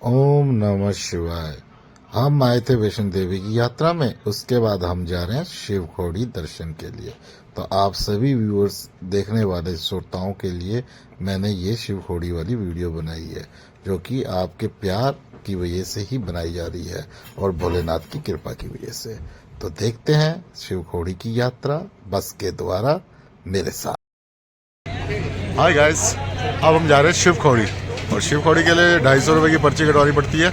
ओम नमः शिवाय। हम आए थे वैष्णो देवी की यात्रा में, उसके बाद हम जा रहे हैं शिव खोड़ी दर्शन के लिए। तो आप सभी व्यूअर्स देखने वाले श्रोताओं के लिए मैंने ये शिव खोड़ी वाली वीडियो बनाई है, जो कि आपके प्यार की वजह से ही बनाई जा रही है और भोलेनाथ की कृपा की वजह से। तो देखते हैं शिव खोड़ी की यात्रा बस के द्वारा मेरे साथ। हाय गाइस, अब हम जा रहे हैं शिव खोड़ी, और शिव खोड़ी के लिए 250 रुपये की पर्ची कटवानी पड़ती है,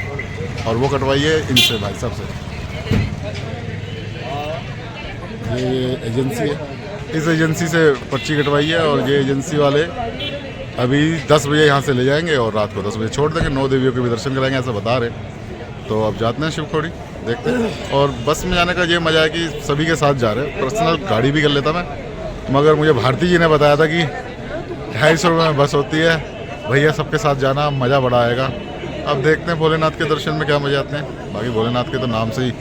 और वो कटवाई है इनसे, भाई साहब से। ये एजेंसी है, इस एजेंसी से पर्ची कटवाई है, और ये एजेंसी वाले अभी 10 बजे यहाँ से ले जाएंगे और रात को 10 बजे छोड़ देंगे। 9 देवियों के भी दर्शन कराएंगे, ऐसा बता रहे। तो अब जाते हैं शिव खोड़ी, देखते हैं। और बस में जाने का ये मज़ा है कि सभी के साथ जा रहे हैं। पर्सनल गाड़ी भी कर लेता मैं, मगर मुझे भारती जी ने बताया था कि 250 रुपये में बस होती है, भैया सबके साथ जाना, मज़ा बड़ा आएगा। अब देखते हैं भोलेनाथ के दर्शन में क्या मज़े आते हैं। बाकी भोलेनाथ के तो नाम से ही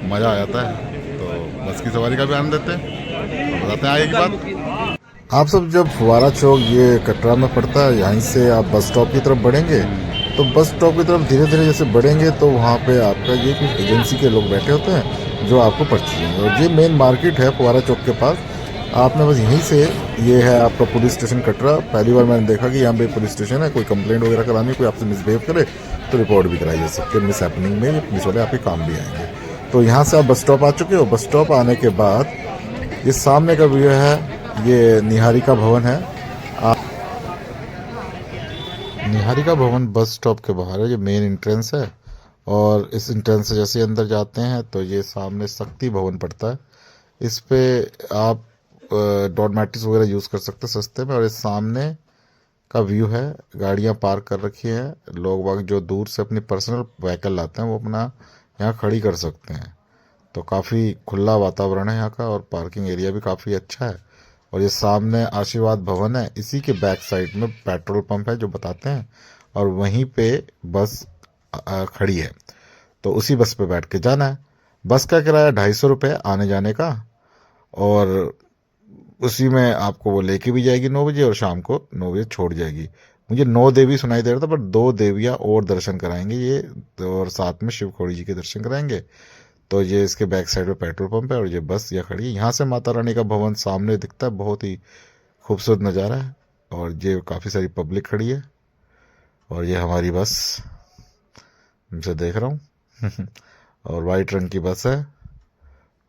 मज़ा आ जाता है, तो बस की सवारी का भी आनंद लेते हैं और बताते हैं आगे की बात। आप सब जब फुवारा चौक ये कटरा में पड़ता है, यहीं से आप बस स्टॉप की तरफ बढ़ेंगे, तो बस स्टॉप की तरफ धीरे धीरे जैसे बढ़ेंगे तो वहाँ पे आपका ये कुछ एजेंसी के लोग बैठे होते हैं जो आपको पर्ची देंगे। और ये मेन मार्केट है फुवारा चौक के पास। आपने बस यहीं से, ये है आपका पुलिस स्टेशन कटरा। पहली बार मैंने देखा कि यहाँ पे पुलिस स्टेशन है। कोई कंप्लेंट वगैरह करानी, कोई आपसे मिसबिहेव करे तो रिपोर्ट भी कराई जा सकती है। मिस हैपनिंग में ये पुलिस वाले आपके काम भी आएंगे। तो यहाँ से आप बस स्टॉप आ चुके हो। बस स्टॉप आने के बाद ये सामने का व्यू है, ये निहारिका भवन है। निहारिका भवन बस स्टॉप के बाहर है, ये मेन एंट्रेंस है। और इस एंट्रेंस से जैसे अंदर जाते हैं तो ये सामने शक्ति भवन पड़ता है। इस पे आप डॉट मैट्रिक्स वगैरह यूज़ कर सकते हैं सस्ते में। और इस सामने का व्यू है, गाड़ियां पार्क कर रखी हैं। लोग बाग जो दूर से अपनी पर्सनल व्हीकल लाते हैं वो अपना यहाँ खड़ी कर सकते हैं। तो काफ़ी खुला वातावरण है यहाँ का, और पार्किंग एरिया भी काफ़ी अच्छा है। और ये सामने आशीर्वाद भवन है, इसी के बैक साइड में पेट्रोल पंप है जो बताते हैं, और वहीं पे बस खड़ी है। तो उसी बस पे बैठ के जाना है। बस का किराया 250 रुपये आने जाने का, और उसी में आपको वो लेके भी जाएगी 9 बजे और शाम को 9 बजे छोड़ जाएगी। मुझे 9 देवी सुनाई दे रहा था, पर 2 देवियाँ और दर्शन कराएंगे ये, और साथ में शिव खोड़ी जी के दर्शन कराएंगे। तो ये इसके बैक साइड में पेट्रोल पंप है, और ये बस यहाँ खड़ी है। यहाँ से माता रानी का भवन सामने दिखता है, बहुत ही खूबसूरत नज़ारा है। और ये काफ़ी सारी पब्लिक खड़ी है, और ये हमारी बस मैं देख रहा हूँ और वाइट रंग की बस है।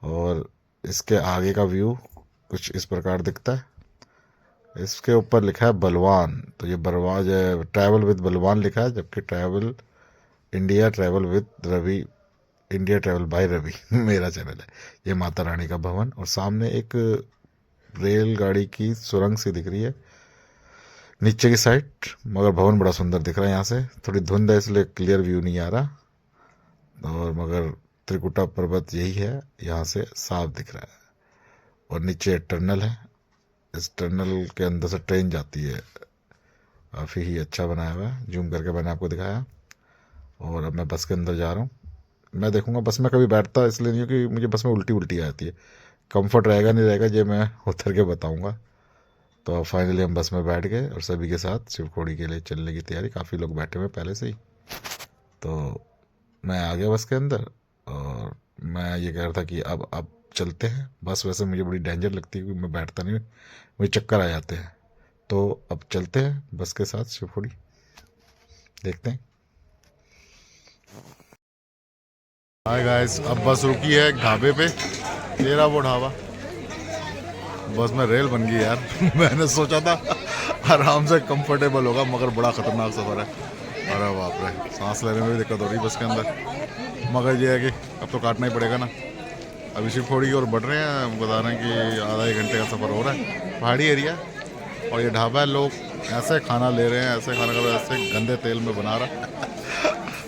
और इसके आगे का व्यू कुछ इस प्रकार दिखता है। इसके ऊपर लिखा है बलवान, तो ये बलवान ट्रैवल विद बलवान लिखा है, जबकि travel India travel with Ravi, India travel by Ravi मेरा चैनल है। ये माता रानी का भवन, और सामने एक रेलगाड़ी की सुरंग सी दिख रही है नीचे की साइड, मगर भवन बड़ा सुंदर दिख रहा है। यहाँ से थोड़ी धुंध है इसलिए क्लियर व्यू नहीं आ रहा, और मगर त्रिकुटा पर्वत यही है, यहाँ से साफ दिख रहा है। और नीचे टनल है, इस टनल के अंदर से ट्रेन जाती है। काफ़ी ही अच्छा बनाया हुआ है, जूम करके मैंने आपको दिखाया। और अब मैं बस के अंदर जा रहा हूँ। मैं देखूंगा, बस में कभी बैठता इसलिए नहीं क्योंकि मुझे बस में उल्टी उल्टी आती है। कंफर्ट रहेगा नहीं रहेगा ये मैं उतर के बताऊंगा। तो अब फाइनली हम बस में बैठ गए, और सभी के साथ शिवखोड़ी के लिए चलने की तैयारी। काफ़ी लोग बैठे हुए पहले से ही। तो मैं आ गया बस के अंदर, और मैं ये कह रहा था कि अब चलते हैं। बस वैसे मुझे बड़ी डेंजर लगती है, क्योंकि मैं बैठता नहीं, मुझे चक्कर आ जाते हैं। तो अब चलते हैं बस के साथ शिवखोड़ी, देखते हैं। हाय गाइस, अब बस रुकी है एक ढाबे पे। ये रहा वो ढाबा। बस में रेल बन गई यार मैंने सोचा था आराम से कंफर्टेबल होगा, मगर बड़ा खतरनाक सफ़र है। अरे बाप रे, सांस लेने में भी दिक्कत हो रही है बस के अंदर। मगर ये है कि अब तो काटना ही पड़ेगा ना। अभी शिवखोड़ी की ओर बढ़ रहे हैं, बता रहे हैं कि आधा 1 घंटे का सफ़र हो रहा है। पहाड़ी एरिया, और ये ढाबा है, लोग ऐसे खाना ले रहे हैं, ऐसे खाना खा रहे हैं, ऐसे गंदे तेल में बना रहा है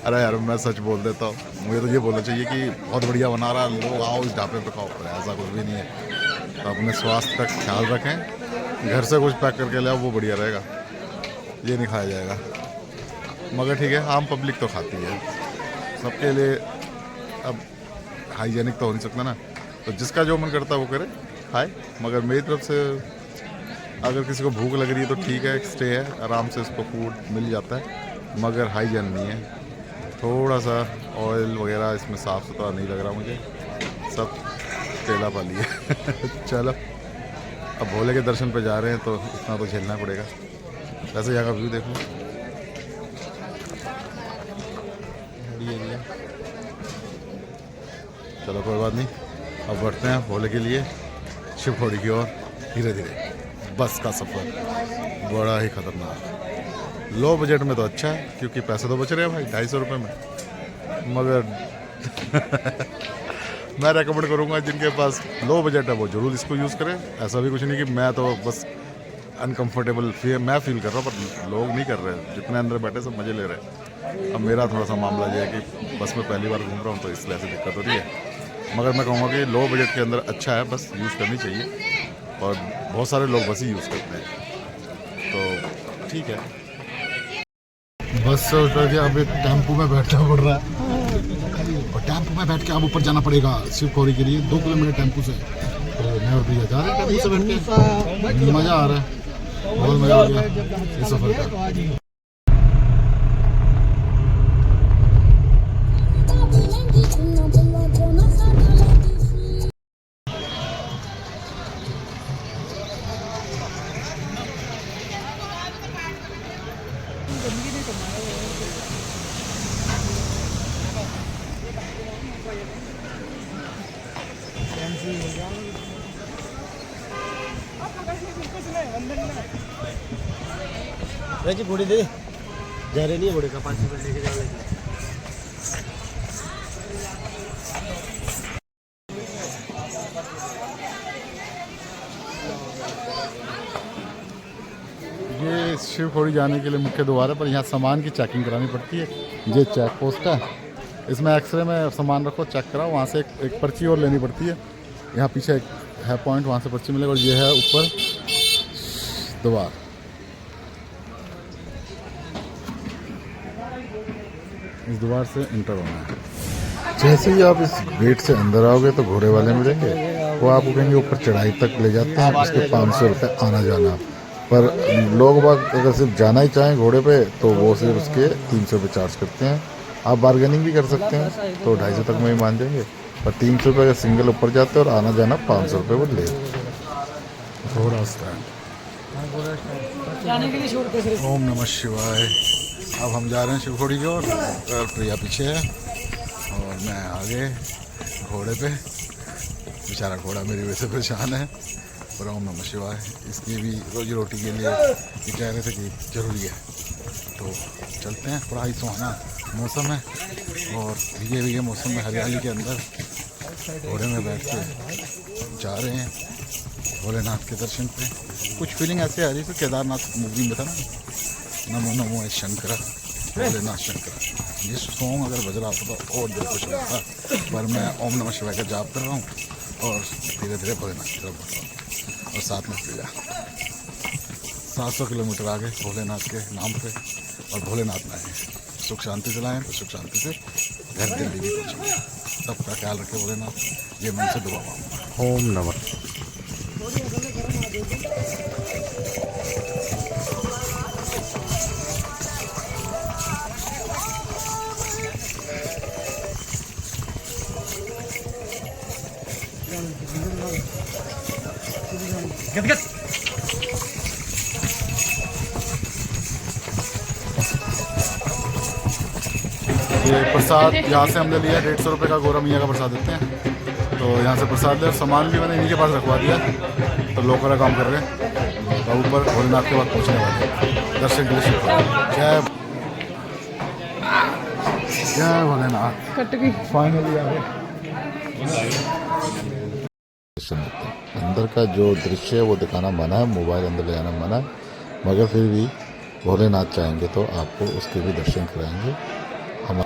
अरे यार मैं सच बोल देता हूँ, मुझे तो ये बोलना चाहिए कि बहुत बढ़िया बना रहा है, लोग आओ इस ढाबे पे खाओ, पर ऐसा कुछ भी नहीं है। तो अपने स्वास्थ्य का ख्याल रखें, घर से कुछ पैक करके ले आओ, वो बढ़िया रहेगा। ये नहीं खाया जाएगा, मगर ठीक है, आम पब्लिक तो खाती है। सबके लिए अब हाइजेनिक तो हो नहीं सकता ना, तो जिसका जो मन करता है वो करे, खाए। मगर मेरी तरफ से अगर किसी को भूख लग रही है तो ठीक है, स्टे है, आराम से इसको फूड मिल जाता है, मगर हाइजेन नहीं है। थोड़ा सा ऑयल वगैरह इसमें साफ़ सुथरा नहीं लग रहा मुझे, सब तेला पाली है। चलो अब भोले के दर्शन पे जा रहे हैं तो इतना तो झेलना पड़ेगा। वैसे यहाँ का व्यू देखो, एरिया। चलो कोई बात नहीं, अब बढ़ते हैं भोले के लिए शिवखोड़ी की ओर धीरे धीरे। बस का सफ़र बड़ा ही ख़तरनाक। लो बजट में तो अच्छा है क्योंकि पैसे तो बच रहे हैं भाई 250 रुपये में, मगर मैं रेकमेंड करूँगा जिनके पास लो बजट है वो ज़रूर इसको यूज़ करें। ऐसा भी कुछ नहीं कि मैं तो बस अनकंफर्टेबल मैं फील कर रहा हूँ, पर लोग नहीं कर रहे, जितने अंदर बैठे सब मज़े ले रहे हैं। अब मेरा थोड़ा सा मामला ये है कि बस में पहली बार घूम रहा हूँ तो इसलिए ऐसी दिक्कत हो रही है, मगर मैं कहूँगा कि लो बजट के अंदर अच्छा है, बस यूज़ करनी चाहिए। और बहुत सारे लोग बस ही यूज़ करते हैं, तो ठीक है। बस से उतर के अब टेम्पो में बैठना पड़ रहा है, और टेम्पो में बैठ के अब ऊपर जाना पड़ेगा शिवखोड़ी के लिए 2 किलोमीटर टेम्पो से। तो मैं और भैया जा रहे हैं टेम्पो से बैठ के, मज़ा आ रहा है, बहुत मज़ा आ गया इस सफ़र का। जी घोड़े दे जा रहे नहीं है, घोड़े का 5 रुपये लेके जाने के। ये शिवखोड़ी जाने के लिए मुख्य द्वार है, पर यहाँ सामान की चेकिंग करानी पड़ती है। ये चेक पोस्ट है, इसमें एक्सरे में सामान रखो, चेक कराओ, वहाँ से एक पर्ची और लेनी पड़ती है। यहाँ पीछे एक है पॉइंट, वहाँ से पर्ची मिलेगा। और ये है ऊपर द्वार। इस द्वार से इंटर होना है। जैसे ही आप इस गेट से अंदर आओगे तो घोड़े वाले मिलेंगे, वो आपको कहेंगे ऊपर चढ़ाई तक ले जाते हैं, उसके 500 रुपये आना जाना। पर लोग बाग अगर सिर्फ जाना ही चाहें घोड़े पे तो वो सिर्फ उसके 300 रुपये चार्ज करते हैं। आप बार्गेनिंग भी कर सकते हैं तो 250 तक में ही मान जाएंगे, पर 300 रुपये का सिंगल ऊपर जाते हैं और आना जाना 500 रुपये वो ले। घोड़ा स्टैंड ओम नमः शिवाय। अब हम जा रहे हैं शिवखोड़ी की ओर, और प्रिया पीछे है और मैं आगे घोड़े पे। बेचारा घोड़ा मेरी वजह से परेशान है, पर ओम नमः शिवाय। इसकी भी रोजी रोटी के लिए ये कह रहे थे कि ज़रूरी है, तो चलते हैं। बड़ा ही सुहाना मौसम है और भीगे भीगे मौसम में हरियाली के अंदर घोड़े में बैठ के जा रहे हैं भोलेनाथ के दर्शन पे। कुछ फीलिंग ऐसे आ रही थी केदारनाथ मूवी में था ना, नमो नमो शंकर भोलेनाथ शंकर। ये सॉन्ग अगर बज रहा होता तो और दिल खुश रहता, पर मैं ओम नमः शिवाय का जाप कर रहा हूँ और धीरे धीरे भोलेनाथ की तरफ बढ़ रहा हूँ। और साथ में प्रिया 700 किलोमीटर आगे भोलेनाथ के नाम पे, और भोलेनाथ में आए सुख शांति से लाएँ तो सुख शांति से घर दिल्ली भी पहुँचेंगे। सबका ख्याल रखे भोलेनाथ, ये मन से दुआ मांगूंगा। ओम नमः। ये प्रसाद यहाँ से हमने लिया 150 रुपये का, गौरा मैया का प्रसाद देते हैं, तो यहाँ से प्रसाद ले। और सामान भी मैंने इन्हीं के पास रखवा दिया, तो लोग का काम कर रहे हैं। तो ऊपर भोलेनाथ के बाद पहुँचने वाले हैं दर्शन के लिए। जय जय भोलेनाथ। फाइनली आ गए। अंदर का जो दृश्य है वो दिखाना मना है, मोबाइल अंदर ले जाना मना है, मगर फिर भी भोलेनाथ चाहेंगे तो आपको उसके भी दर्शन कराएंगे। हम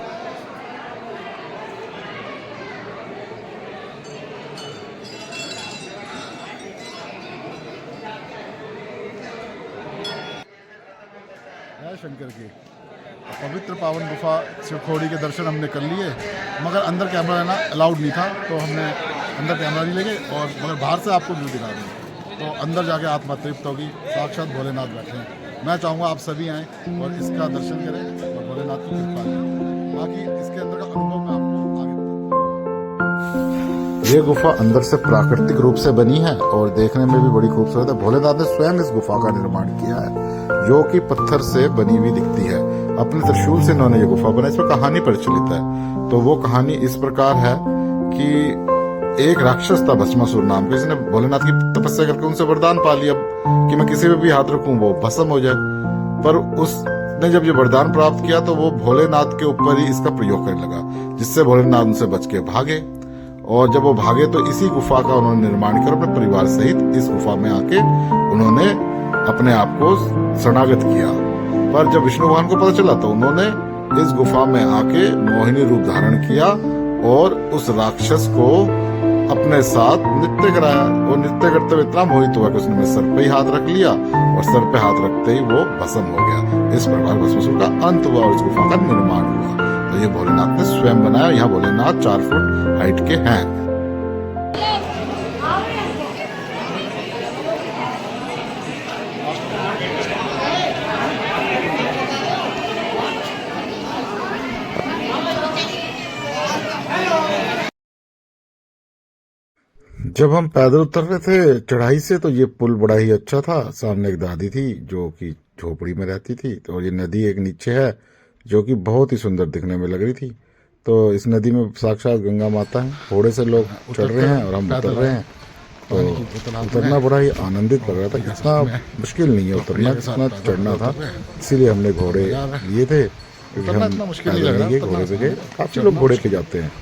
शंकर की पवित्र पावन गुफा शिवखोड़ी के दर्शन हमने कर लिए, मगर अंदर कैमरा लेना अलाउड नहीं था, तो हमने अंदर कैमरा नहीं लेंगे, और मगर बाहर से आपको व्यू दिखा देंगे। तो अंदर जाके आत्मा तृप्त होगी, साक्षात भोलेनाथ बैठे हैं। मैं चाहूँगा आप सभी आएँ और इसका दर्शन करें और भोलेनाथ की कृपा करें। बाकी ये गुफा अंदर से प्राकृतिक रूप से बनी है और देखने में भी बड़ी खूबसूरत है। भोलेनाथ ने स्वयं इस गुफा का निर्माण किया है, जो कि पत्थर से बनी हुई दिखती है। अपने त्रिशूल से इन्होंने ये गुफा बनाई। इसमें कहानी प्रचलित है। तो वो कहानी इस प्रकार है कि एक राक्षस था भस्मासुर नाम का, जिसने भोलेनाथ की तपस्या करके उनसे वरदान पा लिया कि मैं किसी पे भी हाथ रखूं वो भस्म हो जाए। पर उसने जब ये वरदान प्राप्त किया तो वो भोलेनाथ के ऊपर ही इसका प्रयोग करने लगा, जिससे भोलेनाथ उनसे बच के भागे। और जब वो भागे तो इसी गुफा का उन्होंने निर्माण किया, अपने परिवार सहित इस गुफा में आके उन्होंने अपने आप को शरणागत किया। पर जब विष्णु भगवान को पता चला तो उन्होंने इस गुफा में आके मोहिनी रूप धारण किया और उस राक्षस को अपने साथ नृत्य कराया। वो नृत्य करते हुए इतना मोहित हुआ कि उसने सर पे ही हाथ रख लिया और सर पे हाथ रखते ही वो भस्म हो गया। इस प्रकार भस्मासुर का अंत हुआ और इस गुफा का निर्माण हुआ। तो ये भोलेनाथ ने स्वयं बनाया। यहाँ भोलेनाथ 4 फुट हाइट के हैं। जब हम पैदल उतर रहे थे चढ़ाई से तो ये पुल बड़ा ही अच्छा था। सामने एक दादी थी जो कि झोपड़ी में रहती थी, तो ये नदी एक नीचे है जो कि बहुत ही सुंदर दिखने में लग रही थी। तो इस नदी में साक्षात गंगा माता है। घोड़े से लोग चढ़ रहे हैं और हम उतर रहे हैं। तो उतरना बड़ा ही आनंदित लग रहा था। इतना मुश्किल नहीं है उतरना, जितना चढ़ना था। इसीलिए हमने घोड़े लिए थे, क्योंकि हम पैदल नहीं गए, घोड़े से गए। काफी लोग घोड़े पे जाते हैं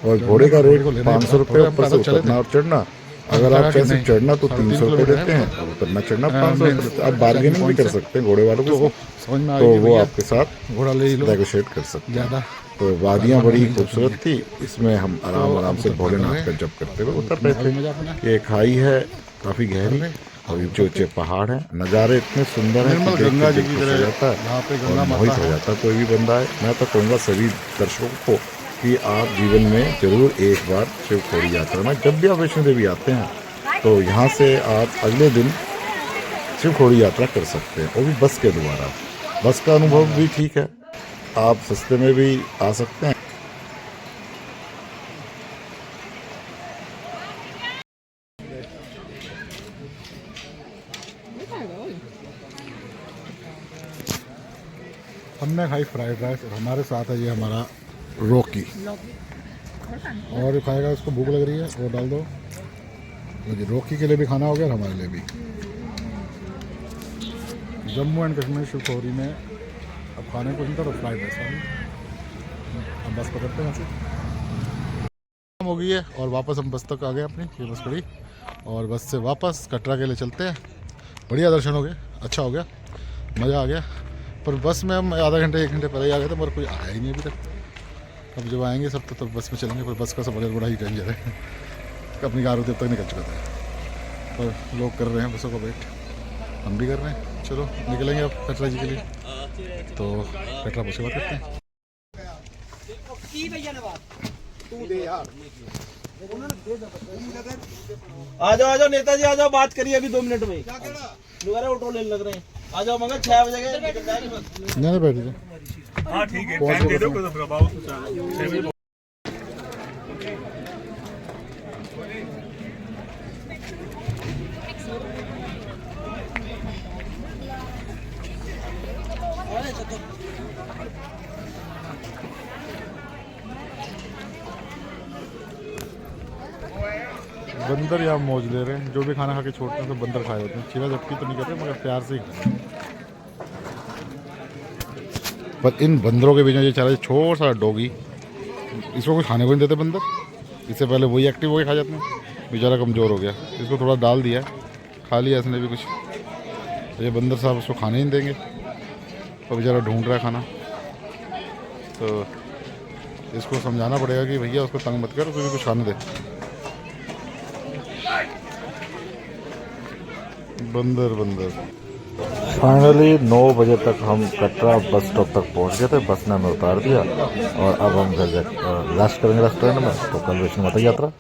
और घोड़े का रेट 500 रुपये ऊपर से उतरना और चढ़ना। अगर आप चाहे सिर्फ चढ़ना तो 300 रुपये देते हैं और उतरना चढ़ना 500 रुपये। आप बार्गेनिंग भी कर सकते हैं घोड़े वालों को, तो वो आपके साथ घोड़ा नेगोशिएट कर सकते हैं। तो वादियाँ बड़ी खूबसूरत थी। इसमें हम आराम से भोलेनाथ का जप करते हुए उतर रहे थे। ये खाई है काफी गहरी और ऊंचे ऊंचे पहाड़ हैं। नज़ारे इतने सुंदर हैं कि गंगा जी की तरह जाता है और मोहित हो जाता है कोई भी बंदा है। मैं तो कहूँगा सभी दर्शकों को कि आप जीवन में जरूर एक बार शिवखोड़ी यात्रा में, जब भी आप वैष्णो देवी आते हैं तो यहाँ से आप अगले दिन शिवखोड़ी यात्रा कर सकते हैं, वो भी बस के द्वारा। बस का अनुभव भी ठीक है, आप सस्ते में भी आ सकते हैं। हमने खाई फ्राइड राइस और हमारे साथ है ये हमारा रॉकी, और खाएगा उसको भूख लग रही है वो डाल दो। मुझे रॉकी के लिए भी खाना हो गया और हमारे लिए भी। जम्मू एंड कश्मीर शिवखोरी में अब खाने को मिलता तो फ्राइड राइस हम बस पकड़ते हैं हो गई है और वापस हम बस तक आ गए अपनी। ये बस पड़ी और बस से वापस कटरा के लिए चलते हैं। बढ़िया दर्शन हो गए, अच्छा हो गया, मज़ा आ गया। पर बस में हम आधा घंटे 1 घंटे पहले ही आ गए थे, मगर कोई आया ही नहीं अभी तक। अब जब आएंगे सब तो बस में चलेंगे। पर बस का सब बड़ा ही डेंजर है, अपनी कार होती अब तक निकल चुका था। पर लोग कर रहे हैं बसों का वेट, हम भी कर रहे हैं। चलो निकलेंगे अब कटरा जी के लिए, तो कटरा बस से बात करते हैं। आ जाओ नेताजी, आ जाओ, बात करिए अभी 2 मिनट में। दोबारा ऑटो लेने लग रहे हैं। आ जाओ मगर 6 बजे गए नहीं बैठ जाए। हाँ ठीक है, टाइम दे दो कोई दबाओ। बंदर यहाँ मौज ले रहे हैं। जो भी खाना खा के छोड़ते हैं तो बंदर खाए होते हैं। चीरा झपटी तो नहीं करते मगर प्यार से ही खाते हैं। पर इन बंदरों के बीच में ये चारा छोटा सा डॉगी, इसको कुछ खाने को नहीं देते बंदर। इससे पहले वही एक्टिव होकर खा जाते हैं। बेचारा कमज़ोर हो गया, इसको थोड़ा डाल दिया, खा लिया इसने भी कुछ। तो ये बंदर साहब उसको खाने ही नहीं देंगे और बेचारा ढूंढ रहा है खाना। तो इसको समझाना पड़ेगा कि भैया उसको तंग मत कर, उसको भी कुछ खाने दे। बंदर फाइनली 9 बजे तक हम कटरा बस स्टॉप तक पहुंच गए थे। बस ने हमें उतार दिया और अब हम घर रेस्ट करेंगे रेस्टोरेंट में। तो कल वैष्णो माता यात्रा।